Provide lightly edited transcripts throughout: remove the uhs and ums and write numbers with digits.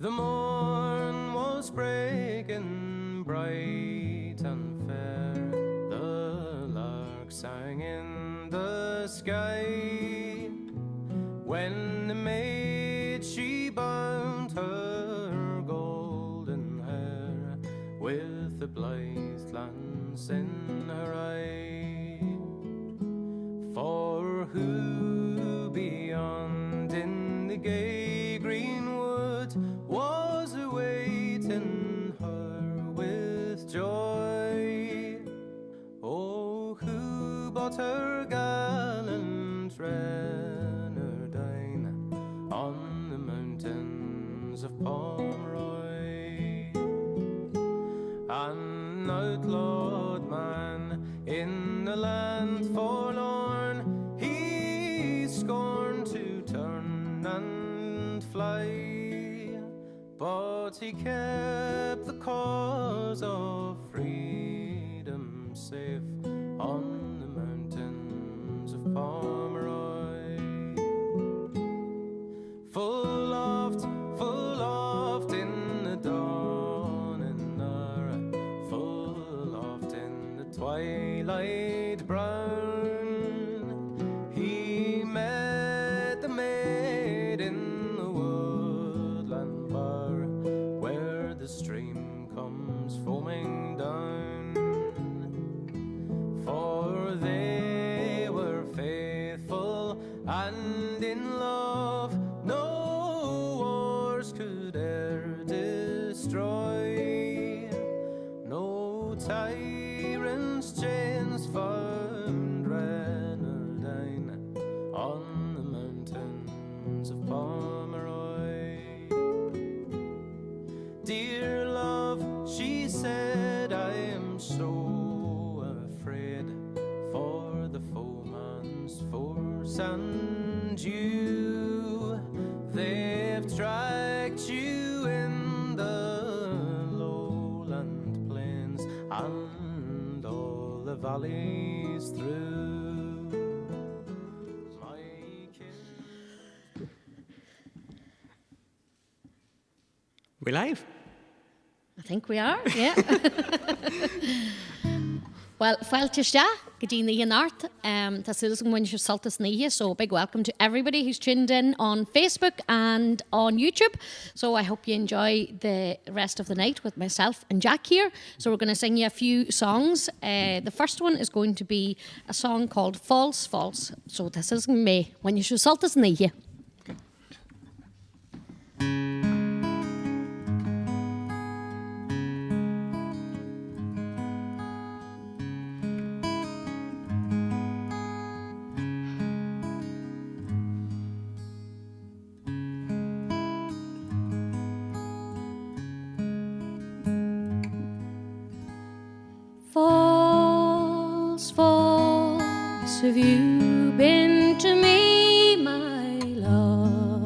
The morn was breaking bright and fair, the lark sang in the sky, when the maid she bound her golden hair, with the blithe glance in her eye. For who beyond in the gay green wood was awaiting her with joy? Oh, who bought her gallant Renardine on the mountains of Pomeroy? An outlawed man in the land forlorn, he scorned to turn and fly, but he kept the cause of freedom safe on the mountains of Pomeroy. Full oft in the dawning hour, full oft in the twilight brown, he met the maid in the woodland bar, where the stream comes foaming down. For they were faithful and in love, no wars could e'er destroy, no tyrant's chains found Renardine on the mountains of Pomeroy. Dear love, she said, I am so afraid for the foeman's force and you. They've tracked you in the lowland plains and all the valleys through. My kin. We live? I think we are, yeah. Well, fáilte go dtí na art. Tá sulas go muintir saltas na, so a big welcome to everybody who's tuned in on Facebook and on YouTube. So I hope you enjoy the rest of the night with myself and Jack here. So we're going to sing you a few songs. The first one is going to be a song called False False. So this is me when you saltas na. False, false, have you been to me, my love?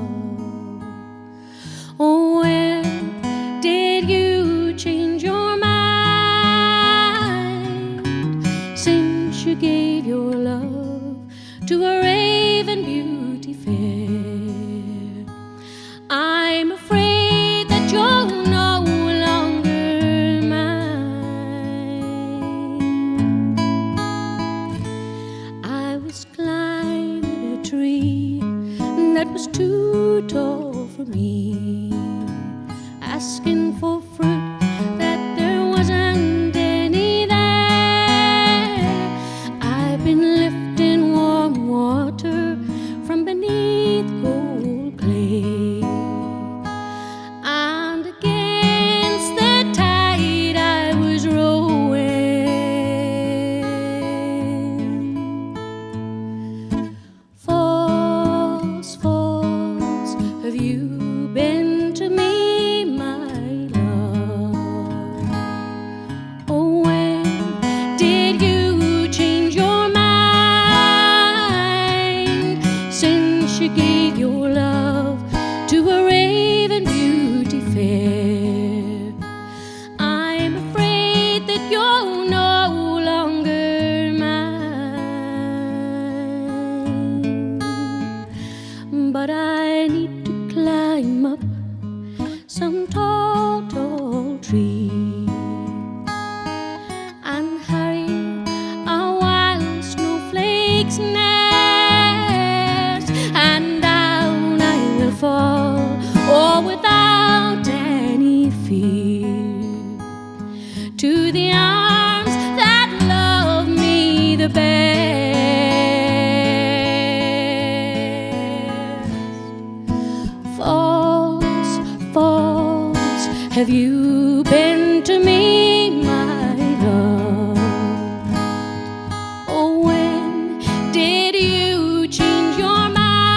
Oh, when did you change your mind since you gave your love to a raven beauty fair? I'm afraid that you're no longer mine. I was climbing a tree that was too tall for me, asking for fruit that there wasn't any there. I've been lifting warm water from beneath cold clay, and against the tide I was rowing. False, false, have you been to me, my love? Oh, when did you change your mind since you gave your love to a raven beauty fair? I'm afraid that you're no longer mine, but I need to climb up have you been to me, my love? Oh, when did you change your mind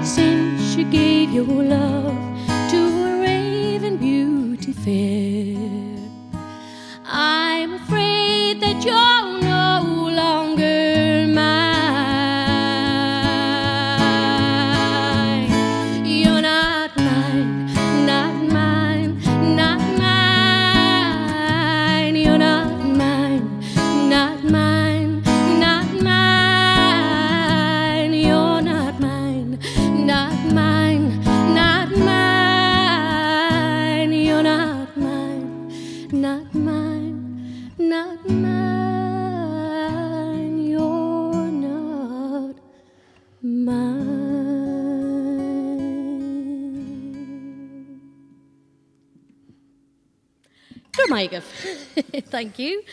since you gave your love to a raven beauty fair? I'm afraid that you're no longer mine. You're not mine, not mine, not mine. You're not mine, not mine, not mine. You're not mine, not mine, not mine. You're not mine, not mine, not mine. You're not mine. Good, Mike. Thank you.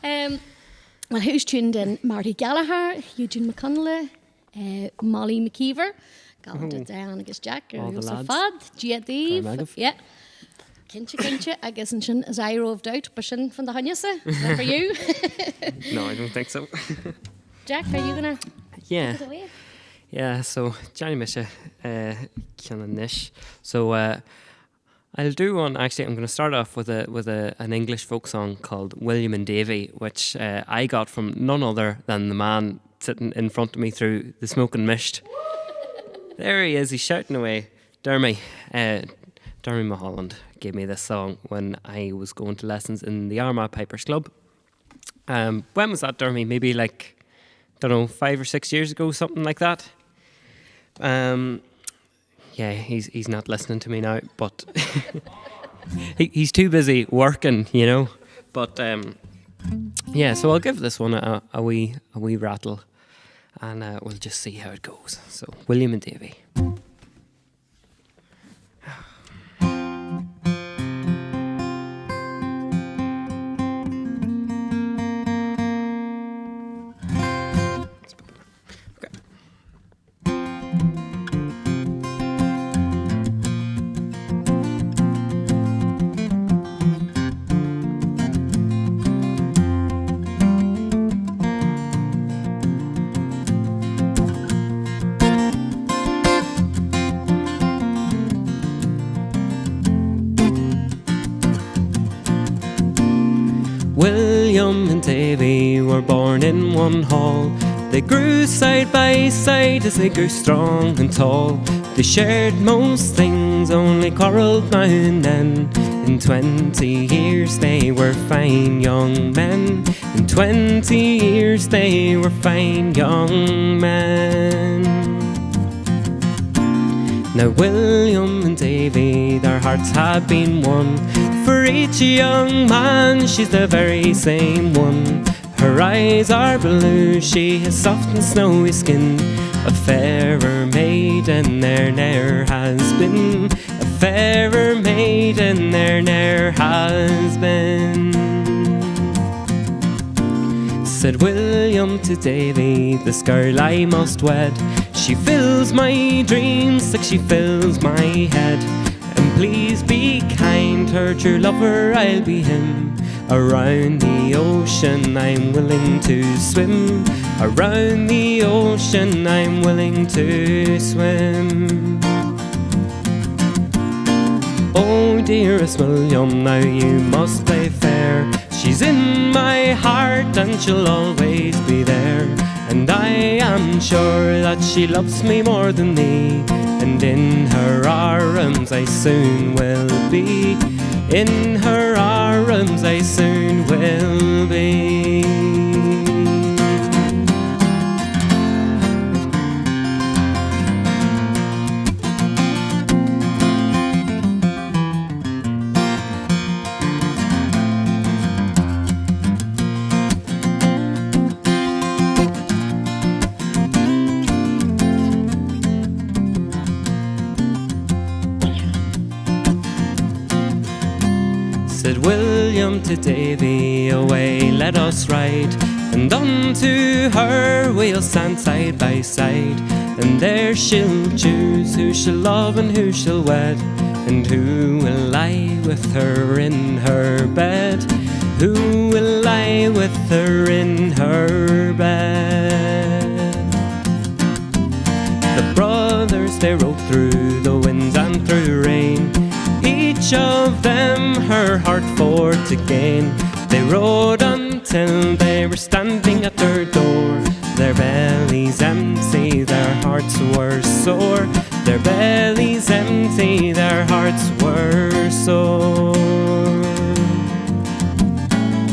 Well, who's tuned in? Marty Gallagher, Eugene McConnell, Molly McKeever, Galanta Diane agus Jack, All the Joseph lads. Fad, Gia Dave. Magaf. Yeah. Kinche, I guess sin as I roved out, but sin from the Hanyasa. Is that for you? No, I don't think so. Jack, are you gonna Yeah. take it away? Yeah, so Johnny Misha, Kiana Nish. So I'll do one. Actually, I'm going to start off with an English folk song called William and Davey, which I got from none other than the man sitting in front of me through the smoke and mist. There he is. He's shouting away. Dermy Mulholland gave me this song when I was going to lessons in the Armagh Pipers Club. When was that, Dermy? Maybe like, don't know, 5 or 6 years ago, something like that. Yeah, he's not listening to me now, but he's too busy working, you know. But yeah, so I'll give this one a wee rattle, and we'll just see how it goes. So William and Davey. William and Davey were born in one hall. They grew side by side as they grew strong and tall. They shared most things, only quarrelled now and then. In 20 years they were fine young men. In 20 years they were fine young men. Now William and Davey, their hearts had been won. For each young man, she's the very same one. Her eyes are blue, she has soft and snowy skin. A fairer maiden there ne'er has been. A fairer maiden there ne'er has been. Said William to Davey, this girl I must wed. She fills my dreams like she fills my head. And please be kind, her true lover I'll be him. Around the ocean I'm willing to swim. Around the ocean I'm willing to swim. Oh dearest William, now you must play fair. She's in my heart and she'll always be there. And I am sure that she loves me more than thee. And in her arms I soon will be. In her arms I soon will be. Said William to Davey, away let us ride. And unto her we'll stand side by side. And there she'll choose who she'll love and who she'll wed. And who will lie with her in her bed? Who will lie with her in her bed? The brothers, they rode through the winds and through rain, each of them her heart for to gain. They rode until they were standing at their door, their bellies empty, their hearts were sore. Their bellies empty, their hearts were sore.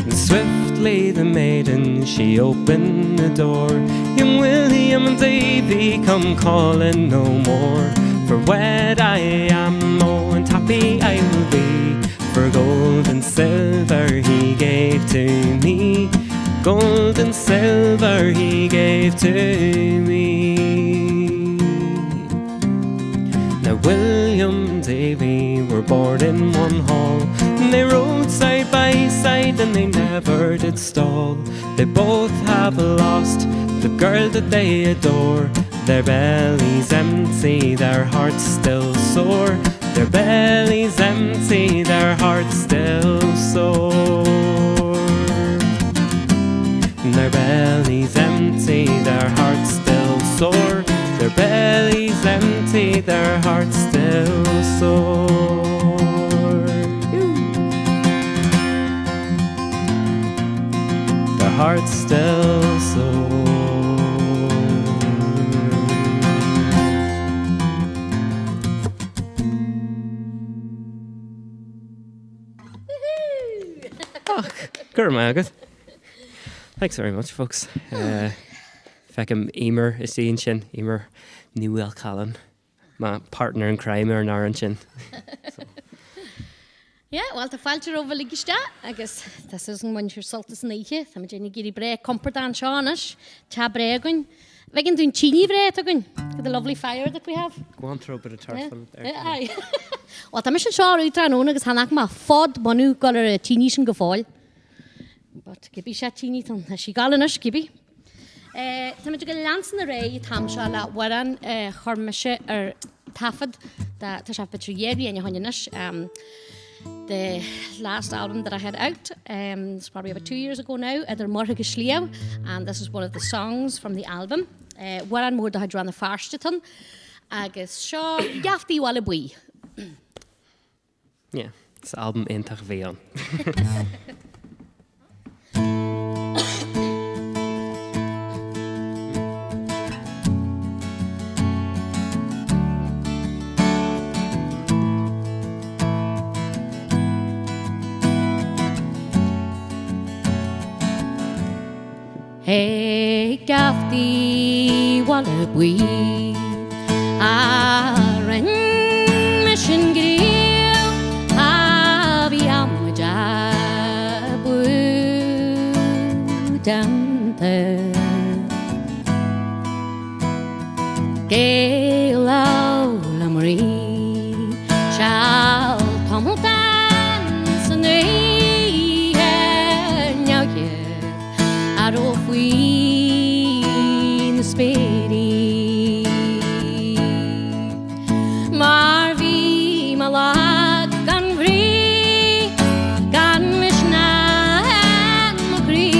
And swiftly the maiden, she opened the door. Young William and Davey come calling no more. For wed I am, oh, and happy I will be. For gold and silver he gave to me. Gold and silver he gave to me. Now William and Davey were born in one hall, and they rode side by side and they never did stall. They both have lost the girl that they adore. Their bellies empty, their hearts still sore. Their bellies empty, their hearts still sore. Their bellies empty, their hearts still sore. Their bellies empty, their hearts still sore. Their hearts still sore. Good. Thanks very much, folks. Fecum Emer is the sin, Emer Newell Callan, my partner in crime or Narranchin. Yeah, well, the falter over Ligista, I guess this is when you're salted snake. I'm Jenny Giri Bray, Comfort and Shawnish, Tabregun. We can do chini bread again. The lovely fire that we have. Go on, throw a bit of turf on it there. Yeah. Well, I'm sure I know because I'm not fod manu got a chini and gefall. But Gibby shat chini ton. She got a nush Gibby. Tam to get lance in the ray, Tam Shala, Waran, Hormisha or Tafford, that Tasha Petrieri and Yohannish. The last album that I had out, it's probably about 2 years ago now, Eder Morhigish Leo, and this is one of the songs from the album. Waran Moor the Hydran the Farsteton, Agus Shaw, Gafti Wallabui. Yeah, it's the album Interveon. Hey, Gafti Wallabui, Aaron Mission Grill, Aviamajabu Dante Gala Lamri, Shall Tomultan Sunday, and now Adolf Wien Spady Marvi Malak Ganvri Gan Mishna and Magri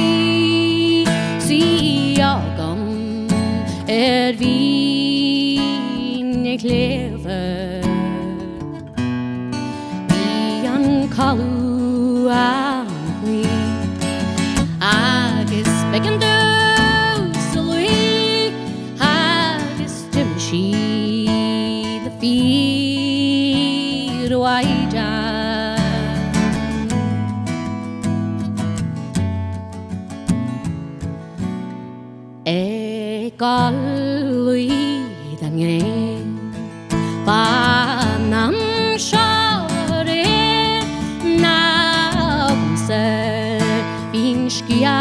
See Yagam Ervin Clever Ian Kalu Angui Agus Began do Salui Agus Jimshi the feed Waija Galui Daniel Panam Shore Navse Vinshkia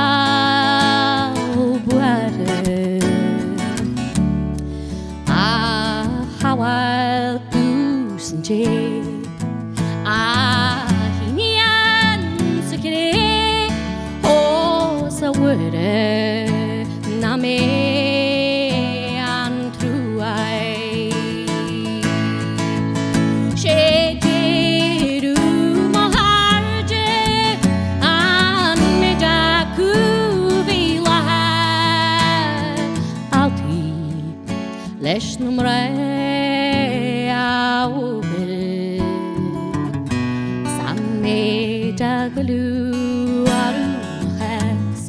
Buare Hawal Kusenje Hinian Sekere O Sawere Name and True Eye Shady leis na mré ábil San méid a golú arú hes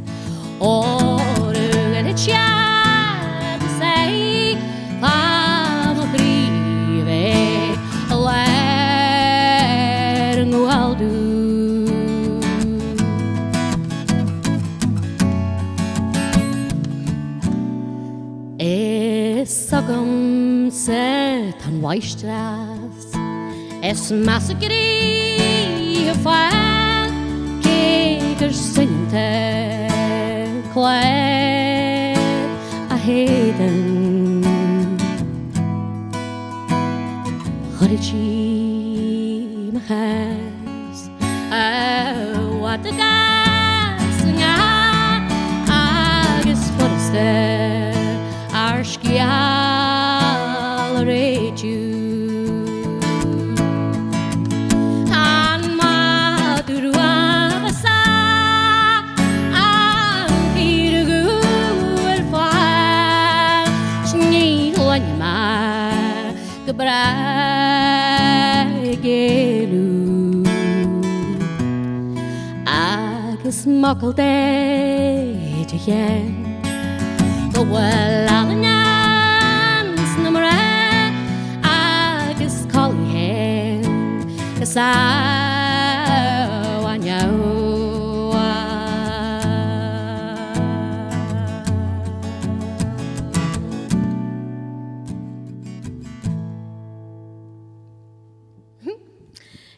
Orú gan it siad say Fam a bríve Lair an gwaldú Sagam se tan waistras Es massacre a fire Keger sinte Claire a heden Horichi mahas What the gas Agus what is there Arskial reju An maduru avasa An pirugu el fal Sni lanyma Gabragelu Agus mokal de to yen Well, Alanyans na mara agus calling hen kasawanyawa.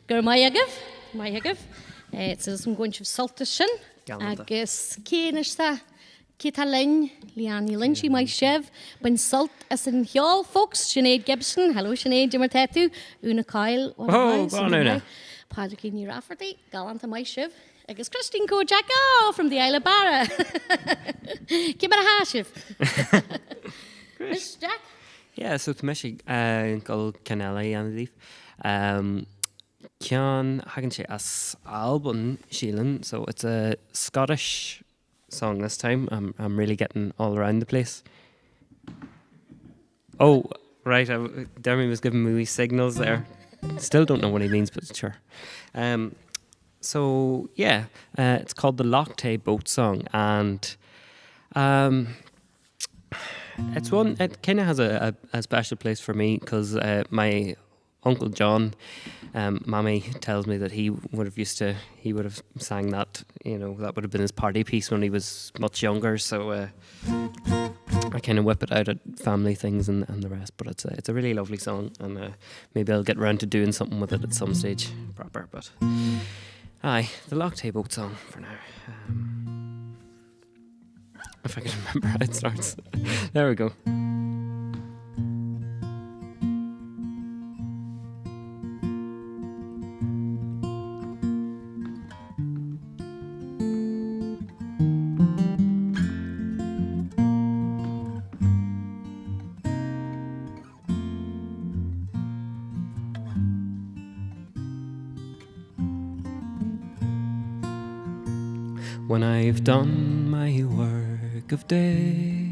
Gur mayagaf. It's as I'm going to saltishin agus keenishta. Kita Lynn, Liani Lynn, she my chef. When salt as in Hjall, folks. Sinead Gibson, hello Sinead, Jimmer Tetu, Una Kyle. Oh, go on, Una. Padraig Ian Rafferty, Galanta my chef. I guess Christine Kojak, from the Isle of Barra. Give me a hashif. Miss Jack? Yeah, so Tmishi, called Canelli and Leaf. Kian Hagen she as album Sheelan, so it's a Scottish song this time. I'm really getting all around the place. Oh, right. Dermy was giving me wee signals there. Still don't know what he means, but sure. So yeah, it's called the Lotte Boat song, and it's one. It kind of has a special place for me because my Uncle John, Mammy tells me that he would have sang that, that would have been his party piece when he was much younger. So I kind of whip it out at family things and the rest. But it's a really lovely song, and maybe I'll get round to doing something with it at some stage proper. But aye, the Lotte Boat song for now. If I can remember how it starts. There we go. When I've done my work of day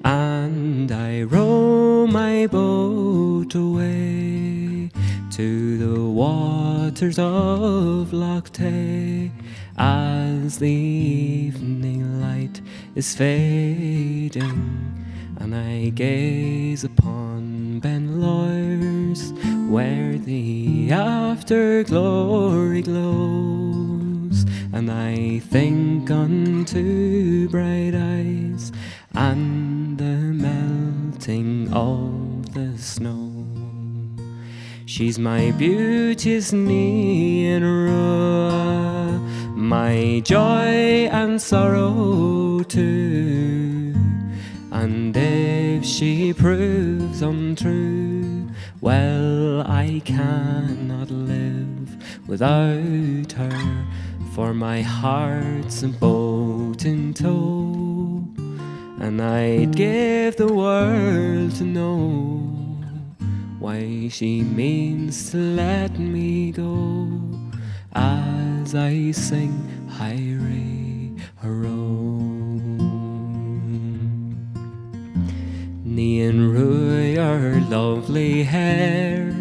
and I row my boat away to the waters of Lotte as the evening light is fading, and I gaze upon Ben Lawers where the afterglory glows, and I think unto bright eyes and the melting of the snow. She's my beauteous knee in Rua, my joy and sorrow too. And if she proves untrue, well, I cannot live without her, for my heart's a boat in tow, and I'd give the world to know why she means to let me go as I sing Hyre Haro. Níon ruaí Your lovely hair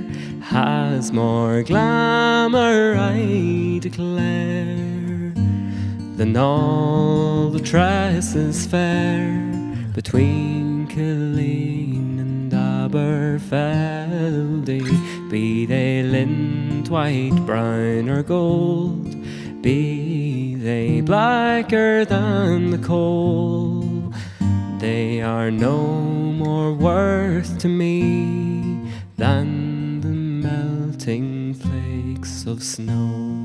has more glamour, I declare, than all the tresses fair between Killeen and Aberfeldy. Be they lint, white, brown or gold, be they blacker than the coal, they are no more worth to me than the melting flakes of snow.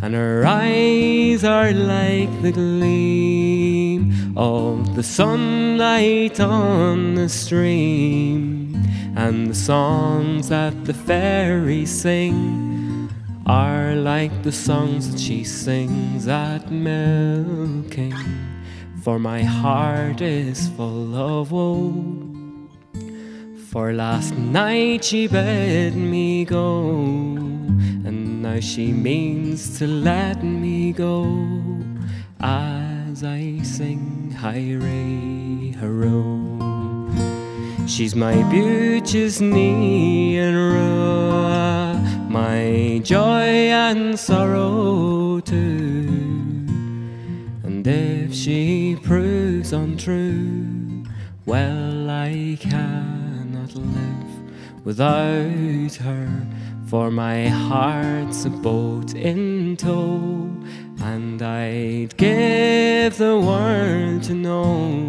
And her eyes are like the gleam of the sunlight on the stream, and the songs that the fairies sing are like the songs that she sings at milking. For my heart is full of woe, for last night she bade me go, and now she means to let me go, as I sing hi-ray, hurrah. She's my beauteous knee and rua, my joy and sorrow too. And if she proves untrue, well, I cannot live without her, for my heart's a boat in tow, and I'd give the world to know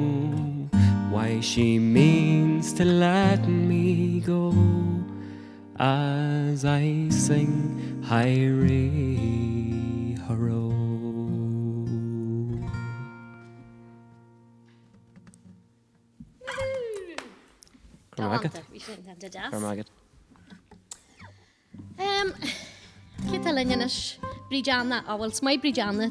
why she means to let me go, as I sing hi-ray, hurrah. Carmaget. Kitalinis Brijana, awals my Brijana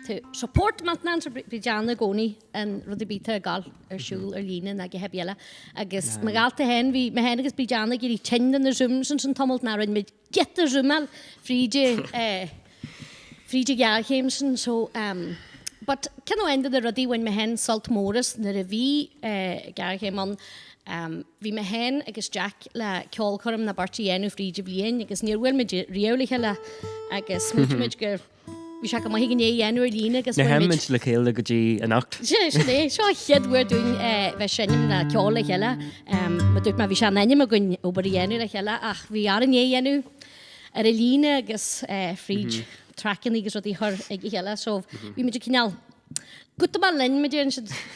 to support Matnans Brijana Goni and Rudibita Gal or Shul or Lina na Gehebiela. I guess Magalta hen we Mahanigas Brijana giri tinned in the zooms and tumult now and mid get the zoomal Frige Garhamson so but can I end the ruddy when Mahen Salt Morris the Revi Garhamon vi me hen agus Jack le ceolchorm na bartí enú fríide blian agus níorhfuil me riálacha le agus muid gur vi se go mai gin é enú lína agus na hemid le chéile go dtí anacht seo chiad we're doing bheit sinnim na ceola cheile ma dúirt ma bhí se naine a gon obair enú le cheile ach bhí ar an é enú ar a lína agus fríd tracin agus rudí thar ag cheile so bhí muidir cinál good man lin midin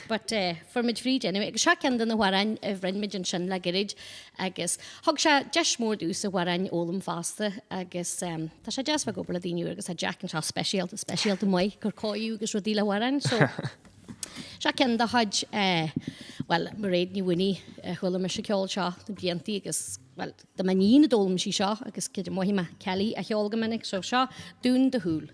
but for mid free anyway ag shakan den waran rin midin shin la garage agus hog sha just more do so waran olum faster agus ta sha just go bla din agus a jack and special to mai cor coyu agus rodila waran so shakan the haj well marade ni winnie hola me shakol sha the bianti agus well the manine dolum shi sha agus kid mohima kelly a holgamanik so sha dún the hool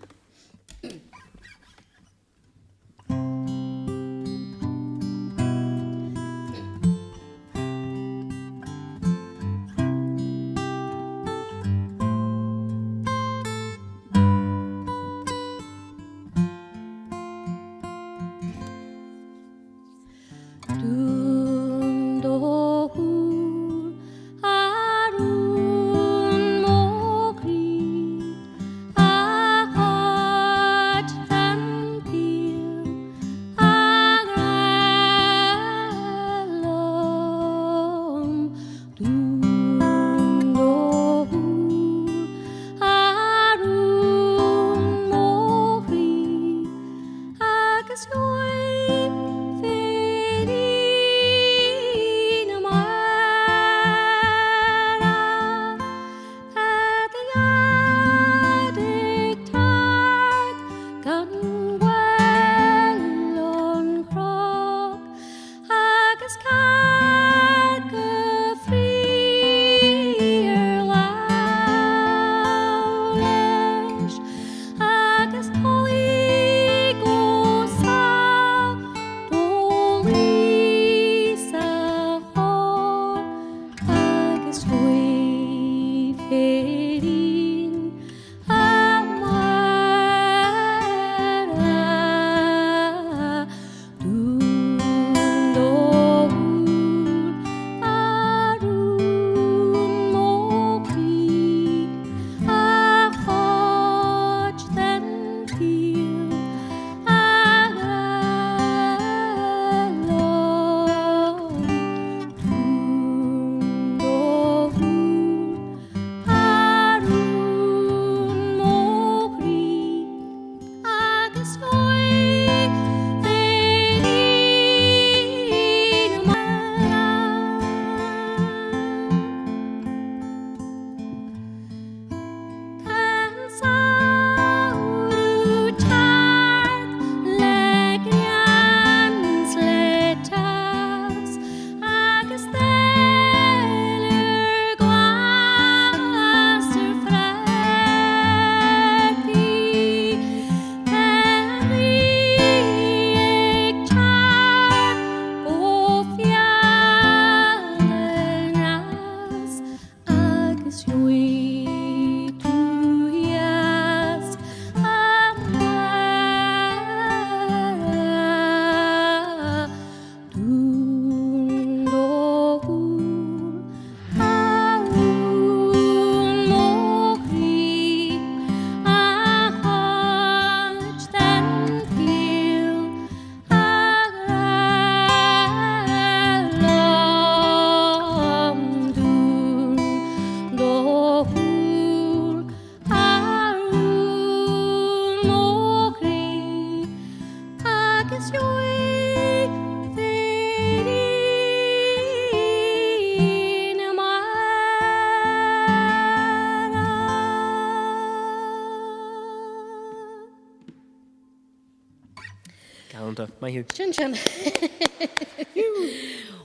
Chin.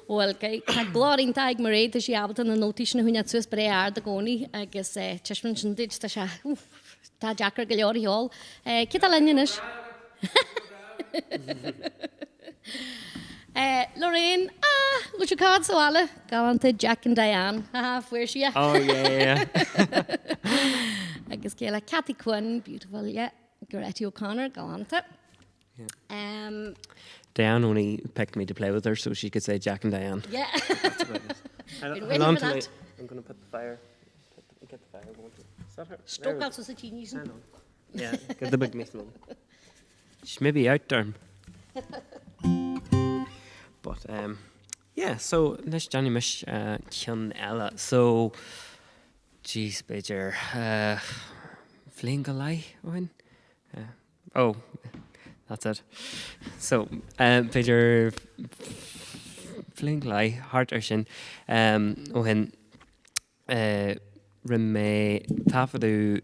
Well, kijk, glorin taig mareid is jabelt an notice na hunna sus bre ar de goni agus tishman dit ta sha ta jacker galori hall Kitalanis Lorraine look your cards so alle galante Jack and Diane where she Oh yeah. I guess Kayla Cathy Quinn beautiful yeah Goretti O'Connor galante. Yeah. Diane only picked me to play with her so she could say Jack and Diane. Yeah. That's about it. Been waiting for that. I'm going to put the fire. Get the fire going. Is that her? Stoke out so genius. I know. Yeah, get the big metal. She's maybe out there. But yeah, so this Johnny Mish Kian Ella. So geez, Bejer Flingalai when oh that's it. So Bejer Flingalai Heart Ocean when Rimme Tafadu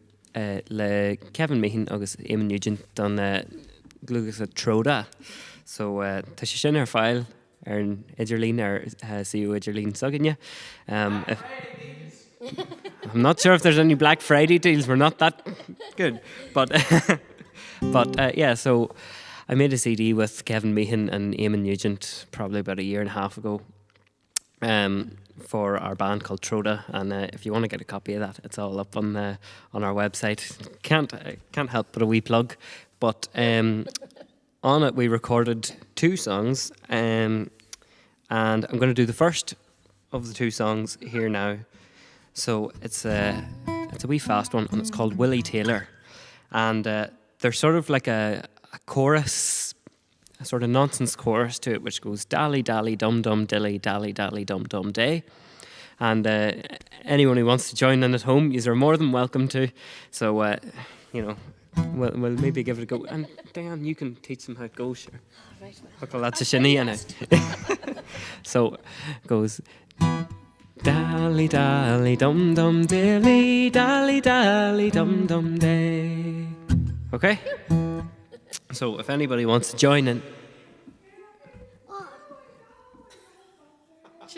le Kevin Meehan agus Eamon Nugent don glugus a Troda. So tá sé sin ar fáil ar an Idirlín ar CU Idirlín Suginne. I'm not sure if there's any Black Friday deals. We're not that good. But yeah, so I made a CD with Kevin Meehan and Eamon Nugent probably about a year and a half ago for our band called Troda. And if you want to get a copy of that, it's all up on our website. Can't help but a wee plug. But on it, we recorded 2 songs, and I'm going to do the first of the 2 songs here now. So it's a wee fast one, and it's called Willie Taylor. And there's sort of like a chorus, a sort of nonsense chorus to it, which goes dally dally dum dum dilly dally dally dum dum day. And anyone who wants to join in at home, you're more than welcome to. So We'll maybe give it a go. And Diane, you can teach them how it goes, sure. Right. Okay, that's a shiny in it. So it goes dally dally dum dum dilly dally dally dum dum day. Okay? So if anybody wants to join in.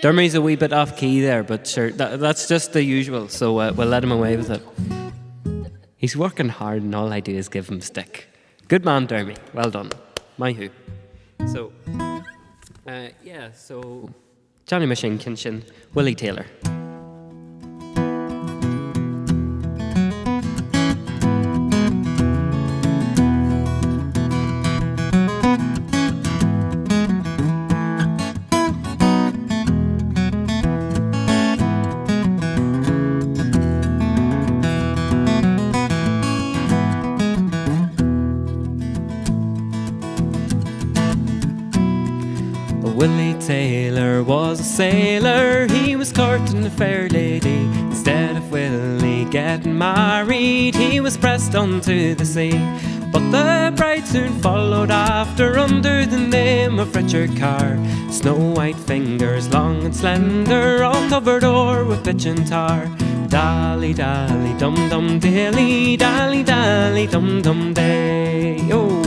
Dermy's a wee bit off key there, but sure, that's just the usual. So we'll let him away with it. He's working hard and all I do is give him stick. Good man, Dermy. Well done. My who. So, so Johnny Machine Kinshin, Willie Taylor. Willie Taylor was a sailor, he was courting a fair lady. Instead of Willie getting married, he was pressed onto the sea. But the bride soon followed after under the name of Richard Carr. Snow white fingers, long and slender, all covered o'er with pitch and tar. Dally dally dum dum dilly, dally dally dum dum day. Oh.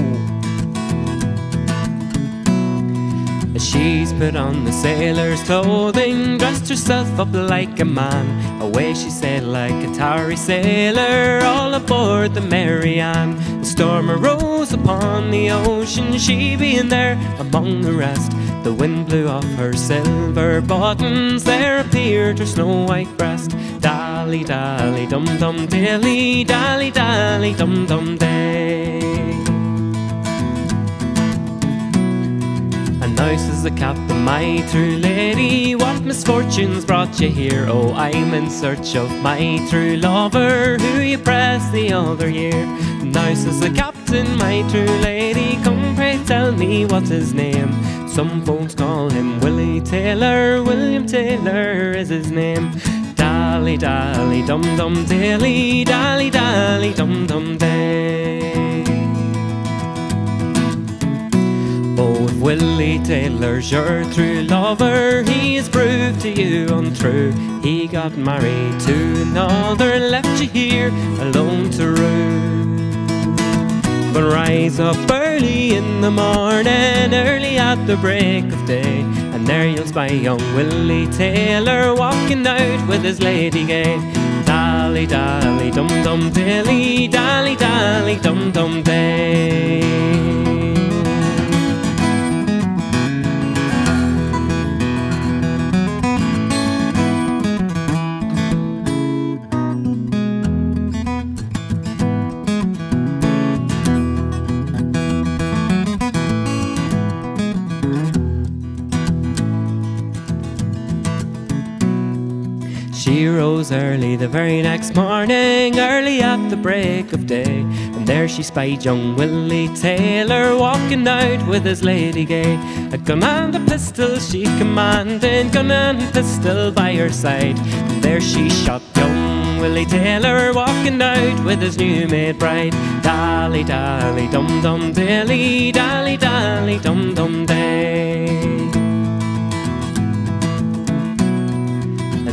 She's put on the sailor's clothing, dressed herself up like a man. Away she sailed like a tarry sailor, all aboard the Mary Ann. The storm arose upon the ocean, she being there among the rest. The wind blew off her silver buttons, there appeared her snow-white breast. Dally, dally, dum-dum, dilly, dally, dally, dum-dum, day. And now says the captain, my true lady, what misfortunes brought you here? Oh, I'm in search of my true lover, who you pressed the other year. Now says the captain, my true lady, come pray tell me what's his name. Some folks call him Willie Taylor, William Taylor is his name. Dally, dally, dum-dum, dilly, dally, dally, dum-dum, day. Oh, if Willie Taylor's your true lover, he has proved to you untrue. He got married to another, left you here alone to rue. But rise up early in the morning, early at the break of day, and there you'll spy young Willie Taylor walking out with his lady gay. Dally, dally, dum-dum, dilly, dally, dally, dum-dum, day. She rose early the very next morning, early at the break of day, and there she spied young Willie Taylor walking out with his lady gay. A gun and a pistol she commanded, gun and pistol by her side, and there she shot young Willie Taylor walking out with his new-made bride. Dally, dally, dum-dum, dilly, dally, dally, dum-dum, day.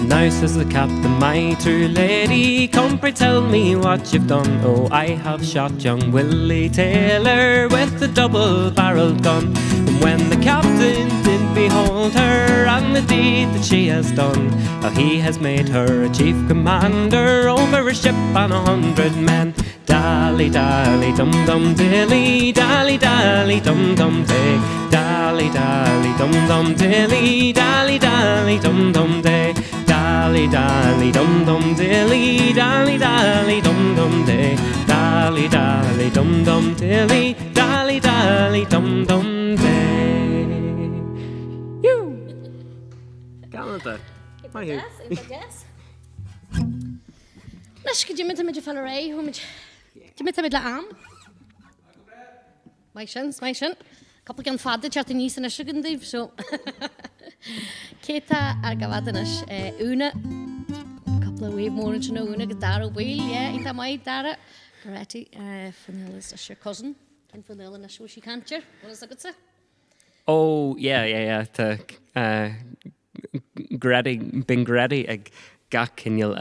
Now says the captain, my true lady, come pray tell me what you've done. Oh, I have shot young Willie Taylor with a double-barreled gun. And when the captain did behold her and the deed that she has done, how he has made her a chief commander over a ship and 100 men. Dally, dally, dum-dum, dilly, dally, dally, dum-dum, day. Dally, dally, dum-dum, dilly, dally, dally, dum-dum, day. Dally, dally, dum-dum, dilly, dally, dally, dum-dum, day. Dally, dally, dum-dum, dilly, dally, dally, dum-dum, day. You! Canada. Nes go dtí mit fel ré mit le am? Mai sin. Couple gan fada chat in níos na sigandíh so. Céta ar gabhadanas úna couple of wave mornings no úna go dara wheel yeah ita mai dara Garati Fanilla's is your cousin and Fanilla na show she can't you what is that good say? Oh yeah ta Grady ag gach cinil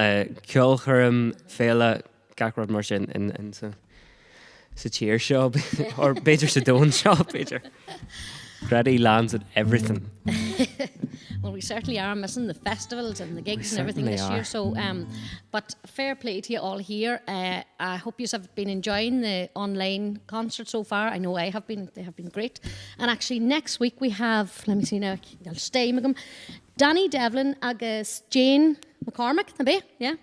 ceolchurim féile gachrod mar sin in sa cheer shop or better sa dome shop better. Grady lands at everything. Well, we certainly are missing the festivals and the gigs and everything this year. So, but fair play to you all here. I hope you have been enjoying the online concert so far. I know I have been. They have been great. And actually, next week we have. Let me see now. I'll stay with them. Danny Devlin agus Jane McCormick. Yeah.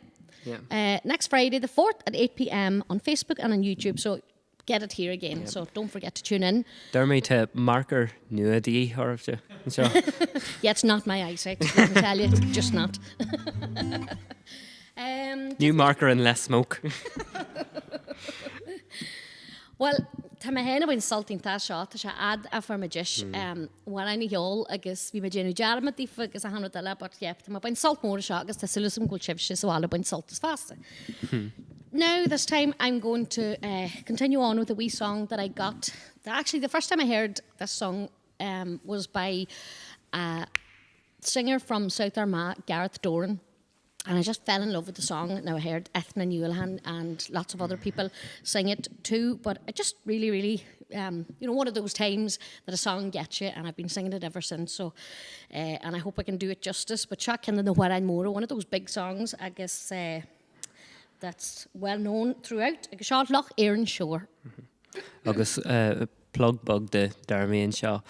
Next Friday the 4th at 8 p.m. on Facebook and on YouTube. So. Get it here again, yep. So don't forget to tune in. Dermy to marker nudity or so. Yeah, it's not my eyesight, let me tell you, it's just not. New marker and less smoke. Well, tá ma héna bhain salting tá seo, tá se ad a for ma dish. War I heol agus bhí ma déanú dearm a tífa agus a hanna dala, but yeah, tá ma bain salt mór seo agus tá silusum gúil sibse so ala bain salt is fasta. Now, this time, I'm going to continue on with a wee song that I got. Actually, the first time I heard this song was by a singer from South Armagh, Gareth Doran. And I just fell in love with the song. Now, I heard Ethna Newellhan and lots of other people sing it too. But I just really, one of those times that a song gets you. And I've been singing it ever since. So, and I hope I can do it justice. But Chuck and the What I'm More, one of those big songs, I guess... that's well known throughout. Agus seo Loch Éireann Shore. Agus plug bug the Dermy and Shaw.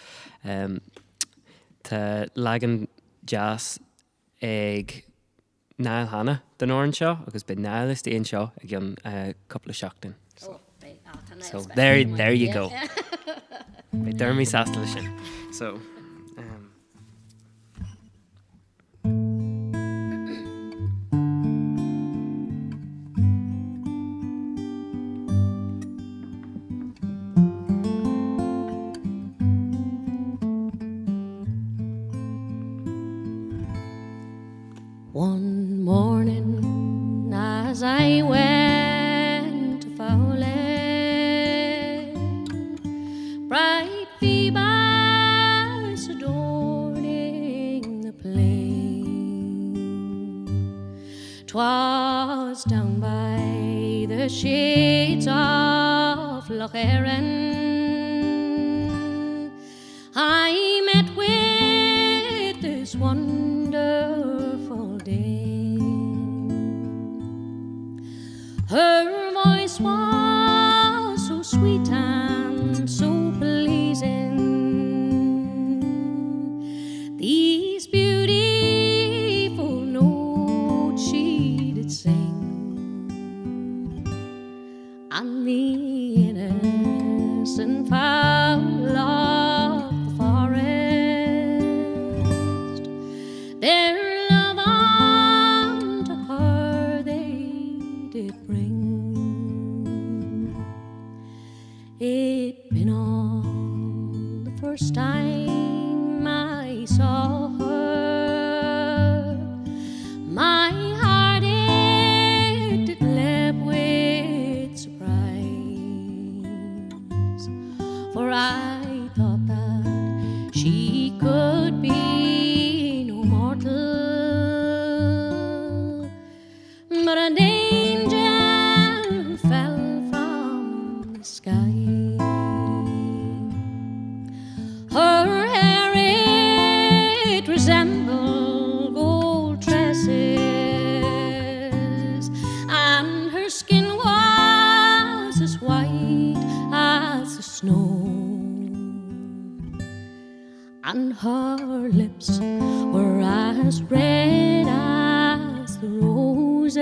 Tá lagan jazz ag Niall Hanna den oran seo, agus be Niall is déon seo ag an couple of seachtain. Oh, right. So there you go. Be dermi sastal sin. So One morning as I went to Fowling, bright Phoebus adorning the plain, 'twas down by the shades of Loch Erin I met with this wonderful dame. Her voice was so sweet and so pleasing. These beautiful notes she did sing, and the innocent fowl of the forest, their love unto her they did bring. It been on the first time I saw her, my heart it did leap with surprise, for I thought that she could be no mortal, but an angel who fell from the sky. Her hair it resembled gold tresses, and her skin was as white as the snow, and her lips were as red as the roses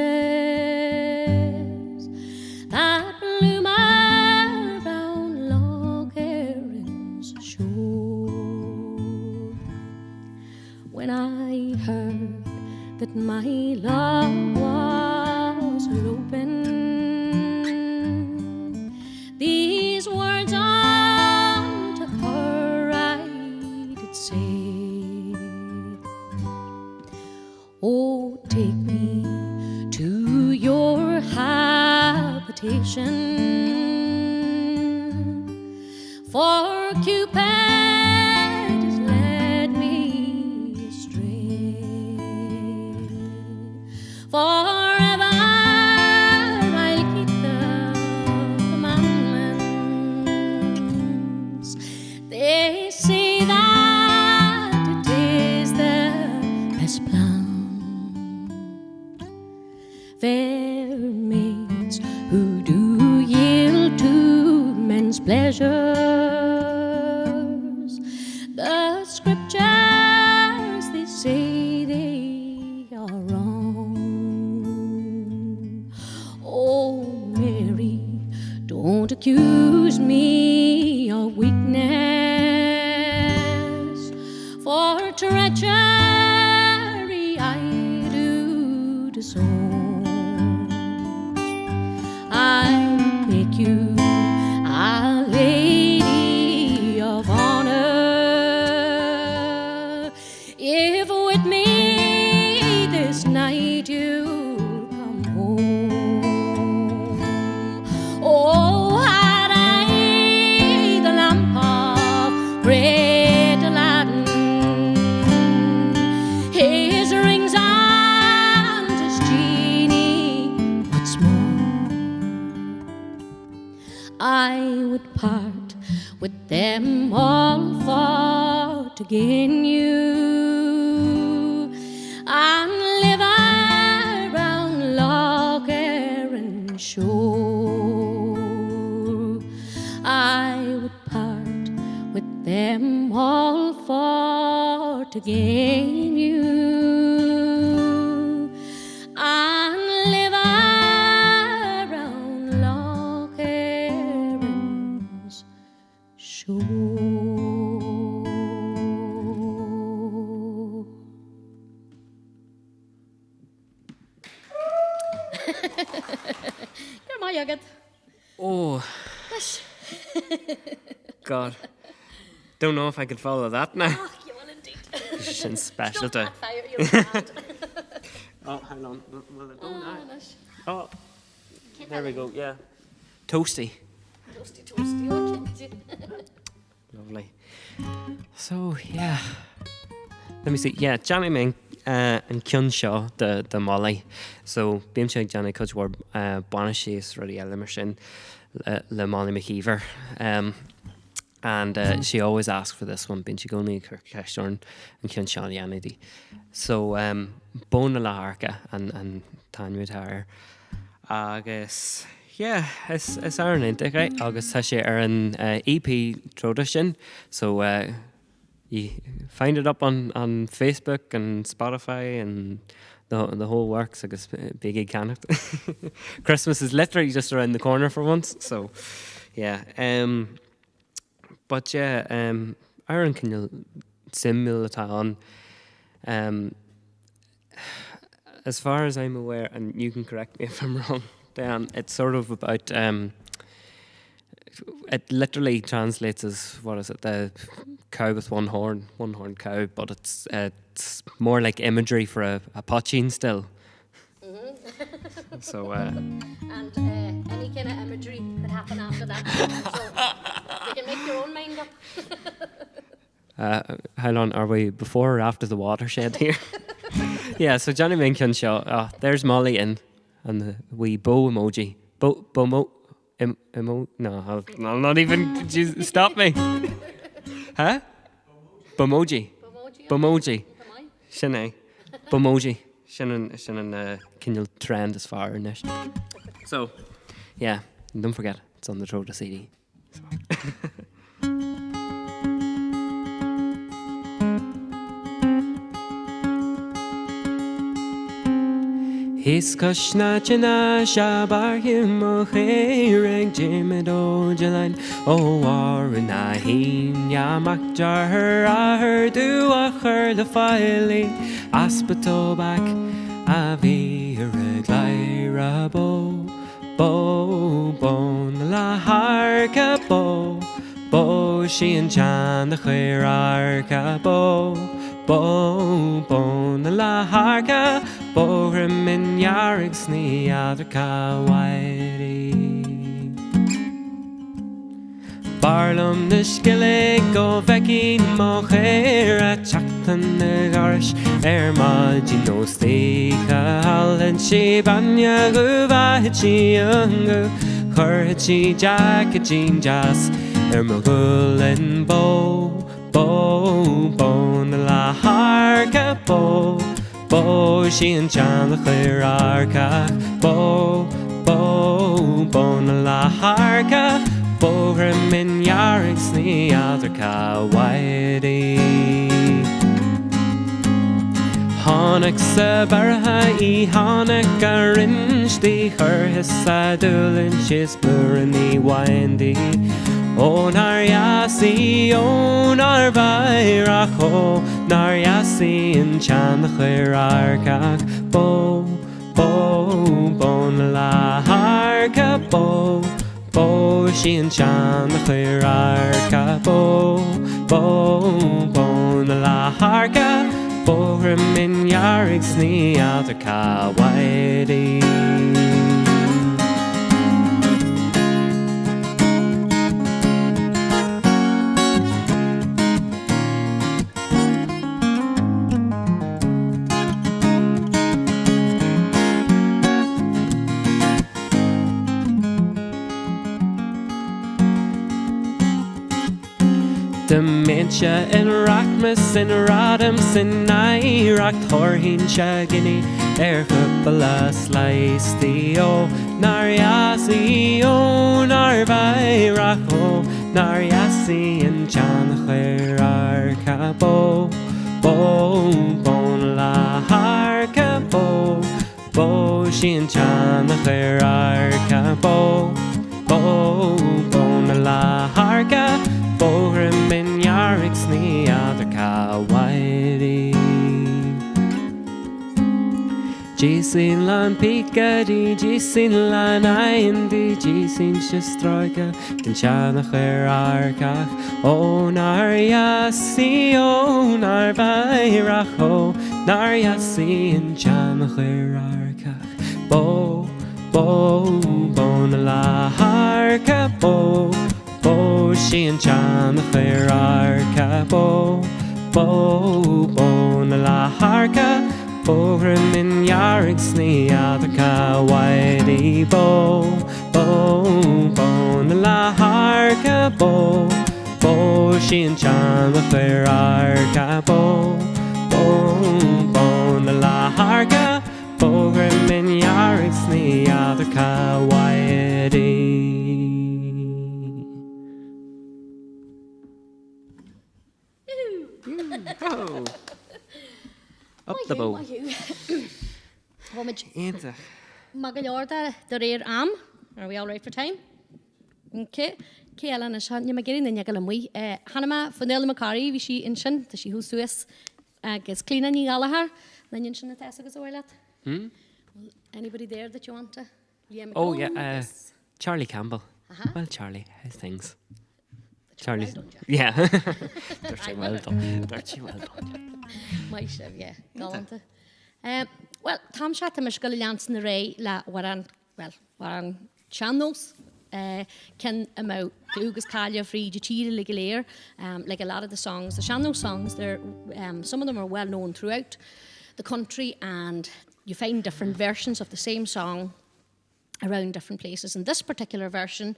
that bloom around Loch Erin's shore. When I heard that my love was eloping, these words unto her I did say, oh, take me to your habitation, for Cupid has led me astray. Forever I'll keep the commandments. They say that it is the best plan. Fair maids who do yield to men's pleasures, the scriptures they say they are wrong. Oh, Mary, don't accuse me of weakness, for treachery I do disown. I make you a lady of honor, if with me this night you'll come home. Oh, had I the lamp of great Aladdin, his rings and his genie, what's more, I would part with them all for to gain you, and live around Loch Erin shore. I would part with them all for to gain you and live around Loch Erin's shore. Come on, Jugget. Oh, God. Don't know if I could follow that now. Oh, you will indeed. Sin specialty. Stop that fire, you'll be mad. Oh, hang on. Will it go now? Nice. Oh, there we go, yeah. Toasty. Toasty, toasty, okay. Lovely. So, yeah. Let me see. Yeah, Johnny Ming and Kyun Shaw, the Molly. So, Beamshag Johnny Cudge were Bonashis, Ruddy Intermission, Le Molly McKeever. And she always asks for this one, Beamshag Only Kirkashorn and Kyun Shaw Yanidi. So, Bona La Harka and Tanya Tower. Agus, yeah, it's Aaron Intic, right? Agus has she an EP tradition. So, you find it up on Facebook and Spotify and the whole works. I guess big can it. Christmas is literally just around the corner for once. So, yeah. But yeah, Aaron, can you simulate on? As far as I'm aware, and you can correct me if I'm wrong, Dan, it's sort of about. It literally translates as, what is it, the cow with one horned cow, but it's more like imagery for a potching still. So And any kind of imagery could happen after that. So you can make your own mind up. How long are we, before or after the watershed here? Yeah, so Johnny Minkin Shaw, there's Molly in, and the wee bow emoji. No, I'll not even. Jeez, stop me. Huh? Bomoji. Bomoji. Shinay. Bomoji. Shinnan can you trend as far in this? So, yeah, and don't forget, it's on the Troda CD. So. His kushna china shabar him reg jimid o jalan o warren I hin ya makjar her do a her the filing aspato back avi reglaira bo bon la harka bo she and chan the khairarka bo bon la harka Borim in Yarrigs ni adaka wairi Barlum nishkele go vekin mochera chaktan negarish maji no steika halin she banya guva hichi ungu Kurhichi jack jean jas mogulin bon la harka Bo she and Chan the Khairarka Bo la harka Bo Remin Yarrigs ni Adrka Waidi Honik Sabaraha I Honik Arinch the her Hissadulin she's burning the windy Onar yasi, onar vairacho, nar yasi in chan the chirarkach, bon la harka, she in chan the chirarka, bon la harka, rim yarrigs ni adrka waidi. Dementia in Rockmas in Rodhams in Iraq Thorhin Shagini Erhupala Slice the O Nariasi O Narvai Racho Nariasi in Chan Khairarka Bo Bon la harka bo Shin chan the fair arka bo Bon la harka bo Min yarix ni other ka whitey Jason lan pika di Jason lan indi Jason shastroika Den chana fair arka O nar yasi O nar vairacho Nar yasi in chana fair arka Bo Bon la harka bo She and Chan the fair arca Bon la harka Bo Min yarix ni other ka whitey Bon la harka bo She and Chan the fair arca Bon la harka Bo Min yarix ni other ka whitey Oh. Up the boat. Enter. Magalorda, the rare arm. Are we all right for time? Okay. Kayla is Hanya Magarin and Yagalamui. Hanama, Fanel Macari, Vishi in Shin, the she who Suez gets clean and Yalahar. Then you shouldn't ask us a Anybody there that you want to? Oh, yeah. Charlie Campbell. Well, Charlie, how's things? Charlie's, yeah. Dirty well done. Dirty well done. My chef, yeah. Galante. Well, Tom Shatta Mishgal Jansen the Ray la waran channels. Can about Lucas Kalia Free Chira Ligalair. Like a lot of the songs, the channel songs, they're some of them are well known throughout the country, and you find different versions of the same song around different places. And this particular version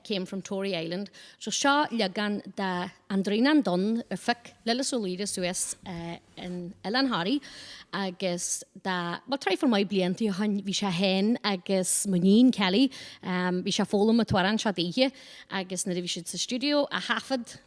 came from Tory Island. So Shaw Lagan da Andrinan Dun Fick Lilla Solida Suez in Elan Harry. I guess that well try for my blianti han vi sha hen I guess Munin Kelly vi sha follow at Waran Shadie I guess na vi should the studio a hafed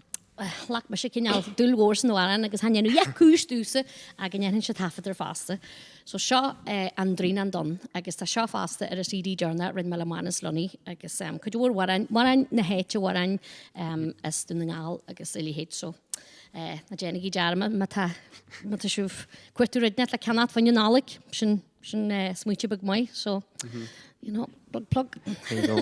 lak ma shikin al dul wars no Waran I guess han nu yakustuse I gan hen should hafed der faste so Shaw Andrinan Dun I guess the Shaw faste at a CD journal red malamanas lunny I guess could you Waran na hate Waran as dungal I guess really hate so na Jenny Jarma mata shuf kwartu net la cannot van Nalik shin smuiche big mai so you know plug there you go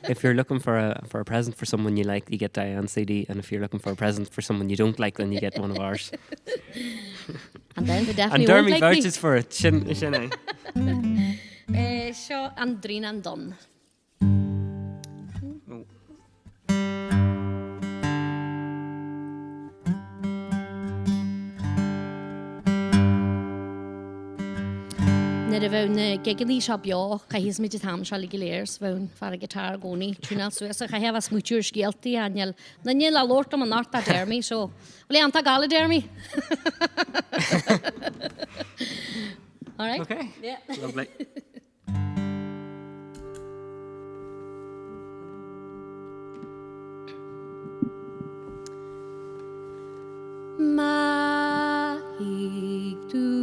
if you're looking for a present for someone you like you get DIANE CD and if you're looking for a present for someone you don't like then you get one of ours and then they definitely and Dermy won't like vouches for it shin Shaw Andrinan Dun Nid fewn gegili siabio, ca hys mi tam siali gilyrs fewn far y gitar goni. Tuna so ys ca hef a smwtiwr sgielti aniel. Na niel a lort am an arta dermi, so... Wle anta gala dermi? All right? Okay. Yeah. Lovely. Mahig tu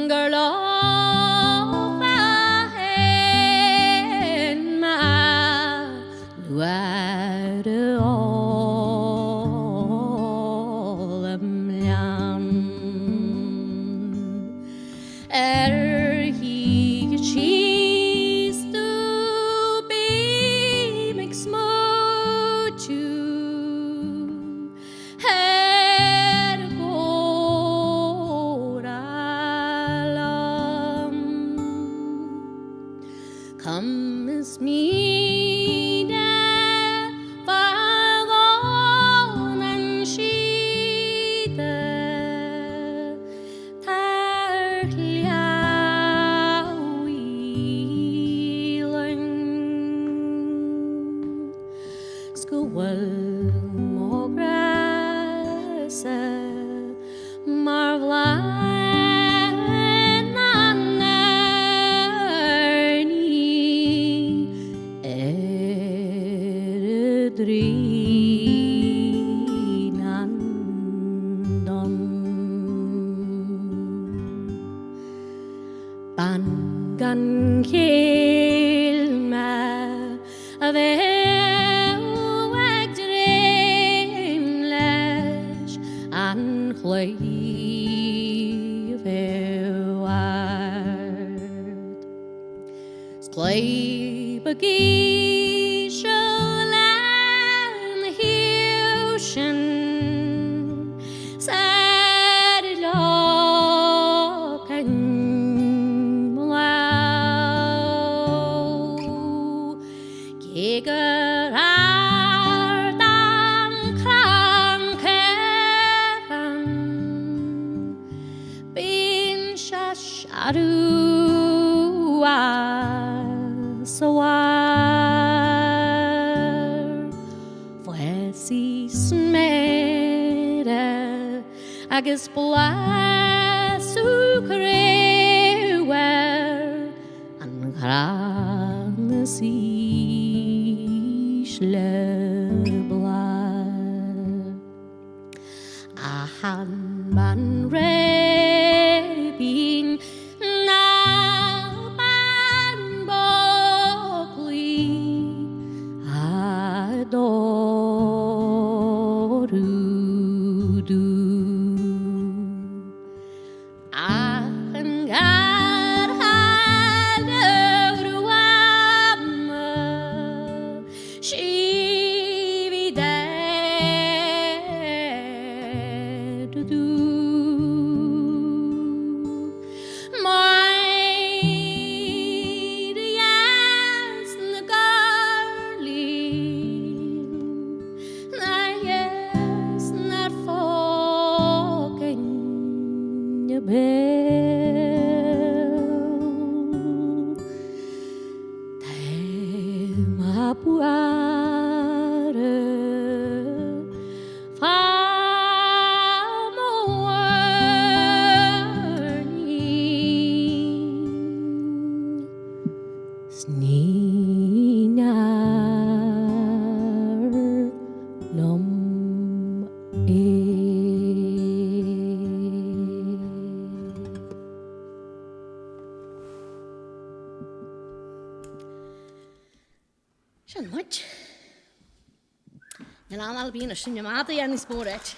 Girl, oh, in my wide all of he cheese to be mix mochu head go come as me there follow and she there Gan kill me of a dreamless and cleave ward Clay buggy shall and the ocean sad lock and Eger dan kranken bin shasharu asawar Fuesi smere agus blasu krewer an gran sea Ahan man rebing na ban bokli adorudu Ahan gar hadoruam she Sian much. I'll be in a shinyamata and this boret.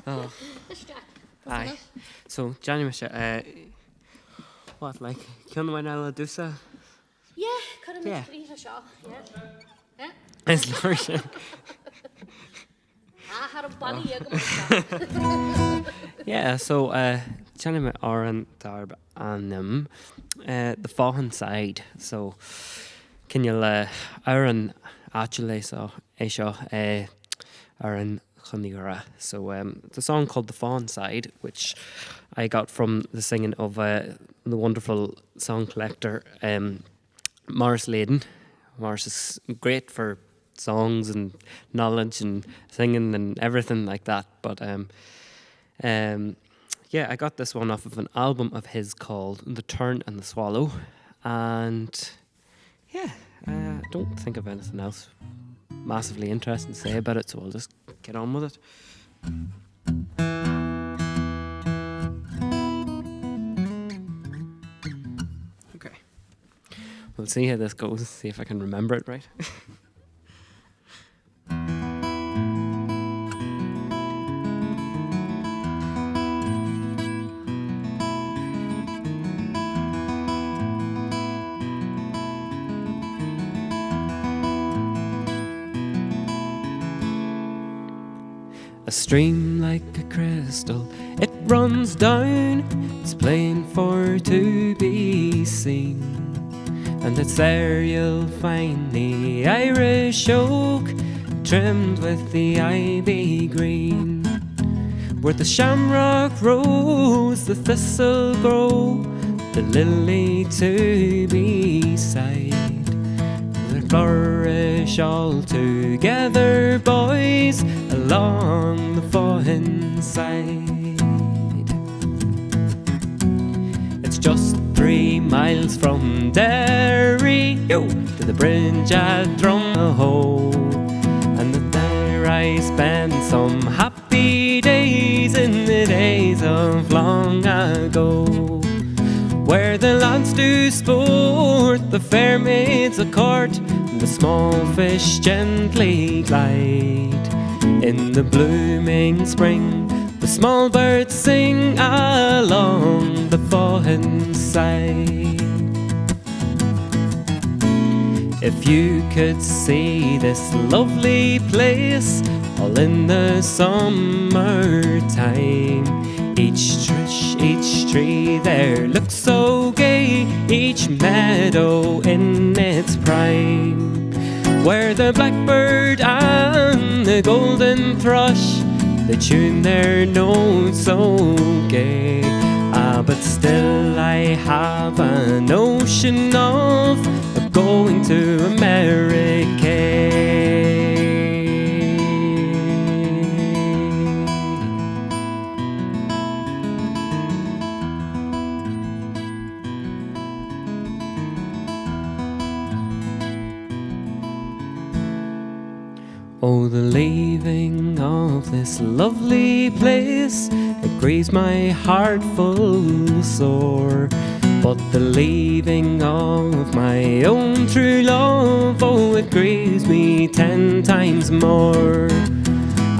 Oh. Aye. So, Johnny Misha, what, like, can I now do so? Yeah, could have made a shot. Yeah. It's large. I had a bunny. Yeah, so, Johnny Misha Oran Darb and the Forehand Side. So, can you Aaron actually so Aisha Aaron Khunigara. So the song called The Forehand Side, which I got from the singing of the wonderful song collector Morris Layden. Morris is great for songs and knowledge and singing and everything like that. But yeah, I got this one off of an album of his called The Tern and the Swallow. And yeah, I don't think of anything else massively interesting to say about it, so I'll just get on with it. we'll see how this goes, see if I can remember it right. A stream like a crystal, it runs down, it's plain for to be seen. And it's there you'll find the Irish oak, trimmed with the ivy green. Where the shamrock rose, the thistle grow, the lily to beside. They flourish all together, boys, along the Forehand Side. It's just 3 miles from Derry to the bridge at Drumho, and there I spent some happy days in the days of long ago, where the lads do sport, the fair maids a court, and the small fish gently glide. In the blooming spring, the small birds sing along the Forehand Side. If you could see this lovely place, all in the summertime, each tree there looks so gay, each meadow in its prime, where the blackbird and the golden thrush, they tune their notes so gay. But still I have a notion of going to America. Oh, the leaving of this lovely place, it grieves my heart full sore. But the leaving of my own true love, oh, it grieves me 10 times more.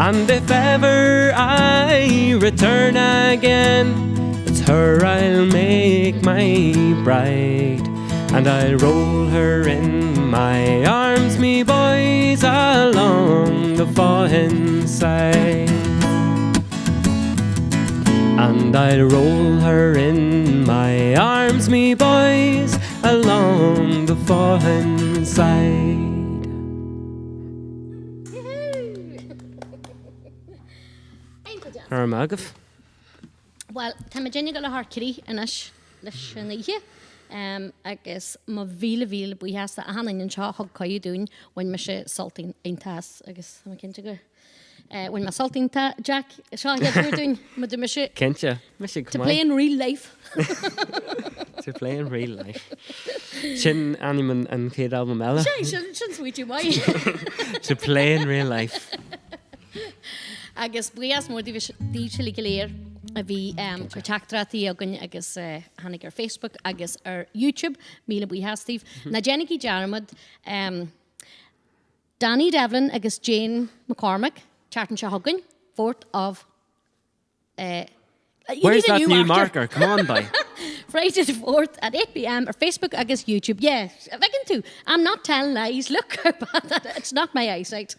And if ever I return again, it's her I'll make my bride, and I'll roll her in my arms, me boys, along the Forehand Side. And I'll roll her in my arms, me boys, along the Forehand Side. Armagaf. Well, tá Jenny go le haar kitty in as leis níthe. Agus má víle buíheasta a hana in seo thug caiú dún when me sé salting intas agus ma cinnte go. When my salting Jack, seo you're doing ma do me sé. Kentja, To play in real life. To play in real life. Sin animan and kid album ella. Sin sweet you why. To play in real life. Agus buías mór dísili galéir a bhí contactratí agan agus hanig ar Facebook agus ar YouTube míle buías Steve. Na Jenniky Jaramud Danny Devlin agus Jane McCormick Chartan Shahogan, 4th of where's that new marker? Come on, by. Friday the 4th at 8 p.m. or Facebook, I guess YouTube. Yeah, I can too. I'm not telling lies. Look how bad that is. It's not my eyesight.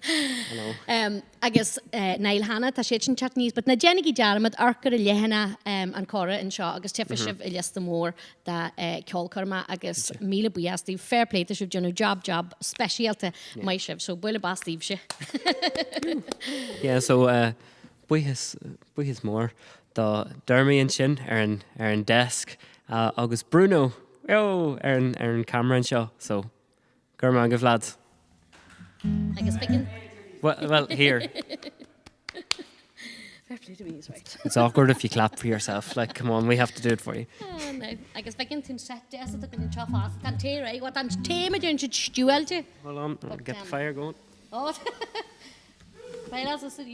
I guess Niall Hanna, tá sé sin chatníos, but na Jenniky Jaramud arcar a lehanna an Coire in seo, agus tefa sibh I liasta mór da ceolcarma agus míle buíastí fair play to sibh dionú job specialta mai sibh, so buile bastí se. Yeah, so buíhis mór da Dermy and sin ar an desk agus Bruno ar an camera and seo, so gurma agah lads. I guess thinking. Well, here. Fair play to me is right. It's awkward if you clap for yourself. Like, come on, we have to do it for you. Oh, no. I guess thinking to set this at the good chop off. Can't tell right what I'm taming doing to stewelty. Hold on, I'll get the fire going. Oh, well, as I said,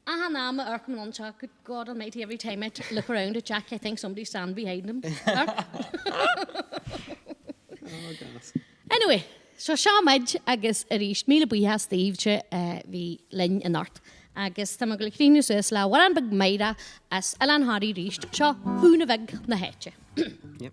I'm at Arkham lunch. Good God Almighty! Every time I look around at Jack, I think somebody's standing behind him. Anyway, so Shamaj agus arish mila buha Steve vi lin in art. Agus tamaglikrini la waran bag maida as Alan Hardy reached sha unaveg na heche. Yep.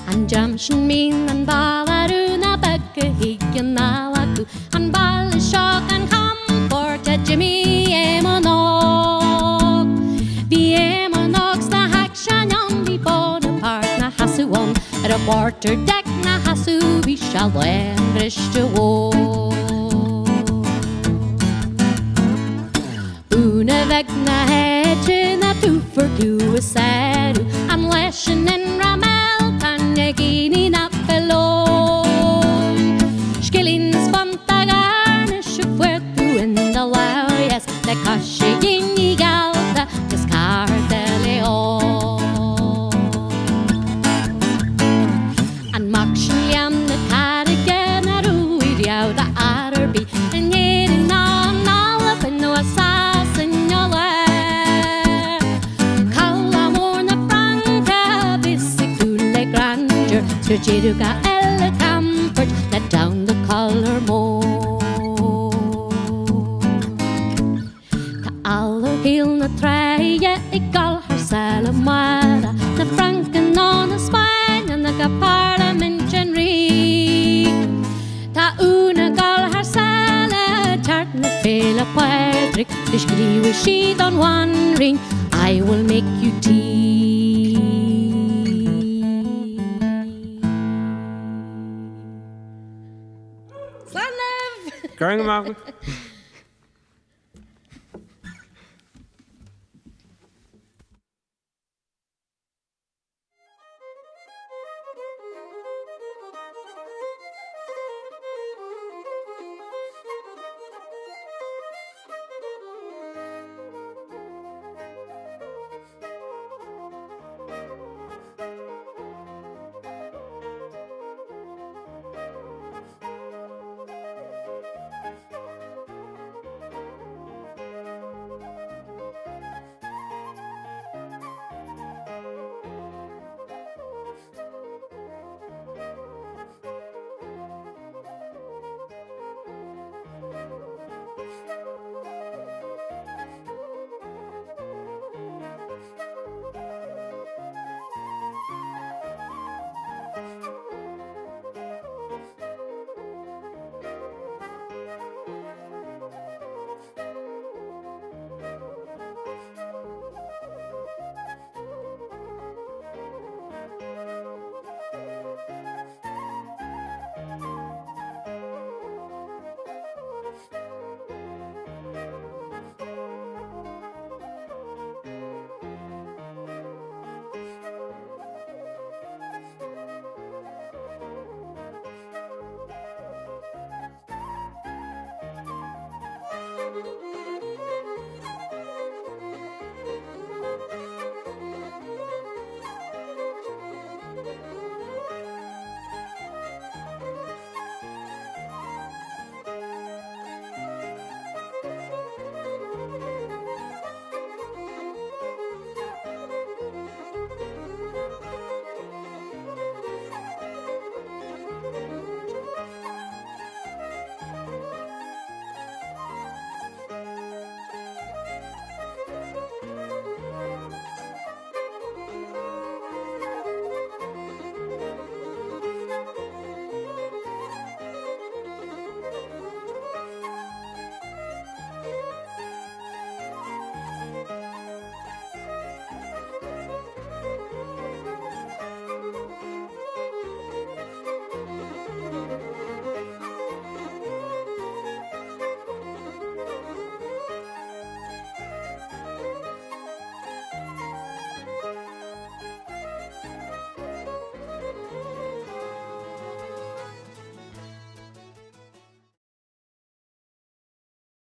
An jamshin min an balaruna bagge higgin nalaku an ball shock and comfort at Jimmy Emonok. The Emonoks na hakshan on the Bonaparte na hasu on at a quarter deck na hasu vi shall wembrish to war. Una veg na hedge na tu for tu seru an leshen in ramel Gini na pelon Skillins vantagarne Shufuetu in the lawyers The kashi gini galda Descar de leon An makshliam na carrigan Aruidiao da arbi And yedin on all up in no assassin yola Sir Jiruga elle comfort let down the collar more. Ta aller heel na treie egal her salamara na franken on a spine and the parliament ri. Ta una gal her sala tart na fela Patrick the skriwe sheet on one ring I will make you tea. Growing up.